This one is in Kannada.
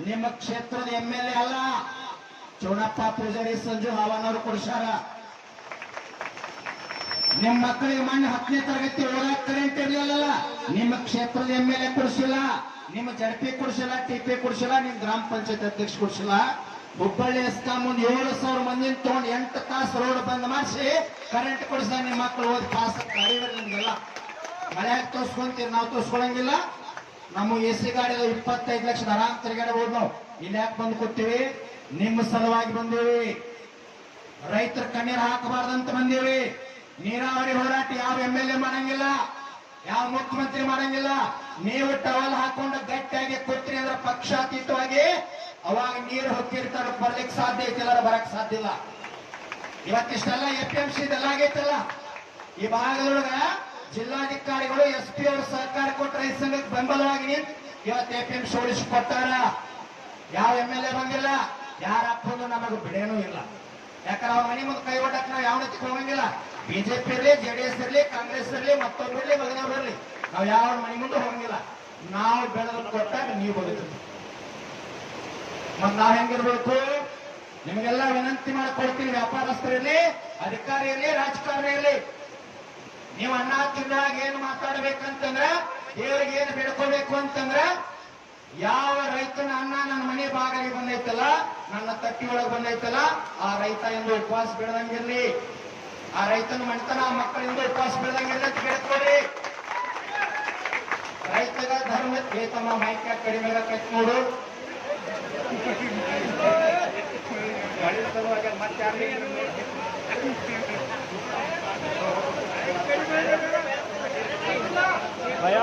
ನಿಮ್ಮ ಕ್ಷೇತ್ರದ MLA ಅಲ್ಲ, ಚೋಣಪ್ಪ ಪೂಜಾರಿ ಸಂಜು ಹಾವನವರು ಕೊಡ್ಸಾರ. ನಿಮ್ಮ ಮಕ್ಕಳಿಗೆ ಮೊನ್ನೆ 10ನೇ ತರಗತಿ ಓದಾಕ ಕರೆಂಟ್ ಇರ್ಲಿಲ್ಲ. ನಿಮ್ಮ ಕ್ಷೇತ್ರದ MLA ಕೊಡಿಸಿಲ್ಲ, ನಿಮ್ಮ ಜಡ್ಪಿ ಕೊಡಿಸಿಲ್ಲ, ಟಿಪಿ ಕೊಡಿಸಿಲ್ಲ, ನಿಮ್ ಗ್ರಾಮ ಪಂಚಾಯತ್ ಅಧ್ಯಕ್ಷ ಕೊಡಿಸಿಲ್ಲ. ಹುಬ್ಬಳ್ಳಿ ಎಸ್ಕಾಂ ಮುಂದೆ 7,000 ಮಂದಿನ ತಗೊಂಡು 8 ತಾಸು ರೋಡ್ ಬಂದ್ ಮಾಡಿಸಿ ಕರೆಂಟ್ ಕೊಡಿಸ ನಿಮ್ಮ ಮಕ್ಕಳು ಓದಿ ಪಾಸ್ ನಿಮ್ಗೆಲ್ಲ ಮಳೆಯಾಗ ತೋರ್ಸ್ಕೊಂತೀರಿ, ನಾವು ತೋರ್ಸ್ಕೊಳಂಗಿಲ್ಲ. ನಮ್ಮ AC ಗಾಡಿ 25 ಲಕ್ಷದ ಆರಾಮ್ ತಿರುಗಾಡಬಹುದು. ನಾವು ಇಲ್ಲಿ ಯಾಕೆ ಬಂದು ಕೂತೀವಿ? ನಿಮ್ಮ ಸಲುವಾಗಿ ಬಂದೇವಿ. ರೈತರ ಕಣ್ಣೀರು ಹಾಕಬಾರ್ದಂತ ಬಂದೇವಿ. ನೀರಾವರಿ ಹೋರಾಟ ಯಾವ MLA ಮಾಡಂಗಿಲ್ಲ, ಯಾವ ಮುಖ್ಯಮಂತ್ರಿ ಮಾಡಂಗಿಲ್ಲ. ನೀವು ಟವಲ್ ಹಾಕೊಂಡು ಗಟ್ಟಿಯಾಗಿ ಕೂತ್ರಿ ಅಂದ್ರೆ ಪಕ್ಷಾತೀತವಾಗಿ ಅವಾಗ ನೀರು ಹೊಕ್ಕಿರ್ತಾರ, ಬರ್ಲಿಕ್ಕೆ ಸಾಧ್ಯ ಐತಿಲ್ಲ, ಬರಕ್ ಸಾಧ್ಯ ಇಲ್ಲ. ಇವತ್ತಿಷ್ಟೆಲ್ಲ FMC ಇದೆಲ್ಲ ಆಗೈತಲ್ಲ. ಈ ಭಾಗದೊಳಗ ಜಿಲ್ಲಾಧಿಕಾರಿಗಳು SP ಅವರು ಸಹಕಾರ ಕೊಟ್ಟು ರೈತ ಸಂಘಕ್ಕೆ ಬೆಂಬಲವಾಗಿ ನಿಂತು ಇವತ್ತು FMC ಉಳಿಸಿಕೊಟ್ಟಾರ. ಯಾವ MLA ಬಂದಿಲ್ಲ, ಯಾರ ಹಾಕೊಂಡು ನಮಗೆ ಬಿಡೇನೂ ಇಲ್ಲ. ಯಾಕಂದ್ರೆ ಅವ್ರ ಮನೆ ಮುಂದೆ ಕೈ ಒಡ್ಡಕ್ಕೆ ನಾವು ಯಾವ ರೀತಿ ಹೋಗಂಗಿಲ್ಲ. BJP ಇರಲಿ, JDS ಇರಲಿ, ಕಾಂಗ್ರೆಸ್ ಇರಲಿ, ಮತ್ತೊಬ್ಬರಲಿ, ಮಗನ ಬರಲಿ, ನಾವು ಯಾವ ಮನೆ ಮುಂದೆ ಹೋಗಂಗಿಲ್ಲ. ನಾವು ಬೆಳೆದು ಕೊಟ್ಟಾಗ ನೀವು ಬದುಕ್ತೀವಿ. ಮತ್ ನಾವ್ ಹೆಂಗಿರ್ಬೇಕು? ನಿಮಗೆಲ್ಲ ವಿನಂತಿ ಮಾಡಿಕೊಡ್ತೀನಿ. ವ್ಯಾಪಾರಸ್ಥರಿರ್ಲಿ, ಅಧಿಕಾರಿ ಇರ್ಲಿ, ರಾಜಕಾರಣಿ ಇರ್ಲಿ, ನೀವು ಅನ್ನ ತಿನ್ನುವಾಗ ಏನು ಮಾತಾಡ್ಬೇಕಂತಂದ್ರ, ದೇವರಿಗೆ ಏನು ಬೇಡ್ಕೋಬೇಕು ಅಂತಂದ್ರ, ಯಾವ ರೈತನ ಅನ್ನ ನನ್ನ ಮನೆ ಬಾಗಿಲಿಗೆ ಬಂದೈತಲ್ಲ, ನನ್ನ ತಟ್ಟಿ ಒಳಗೆ ಬಂದೈತಲ್ಲ, ಆ ರೈತ ಎಂದು ಉಪವಾಸ ಬೆಳೆದಂಗಿರ್ಲಿ, ಆ ರೈತನ ಮಣ್ತನ ಆ ಮಕ್ಕಳಿಂದ ಉಪವಾಸ ಬೆಳೆದಂಗಿರ್ಲಿ ಅಂತ ಕೇಳ್ಕೊಡ್ರಿ. ರೈತಗ ಧರ್ಮ ತಮ್ಮ ಮೈಕ ಕಡಿಮೆ ಕಟ್ ನೋಡು. ಮತ್ತೆ ಭಯ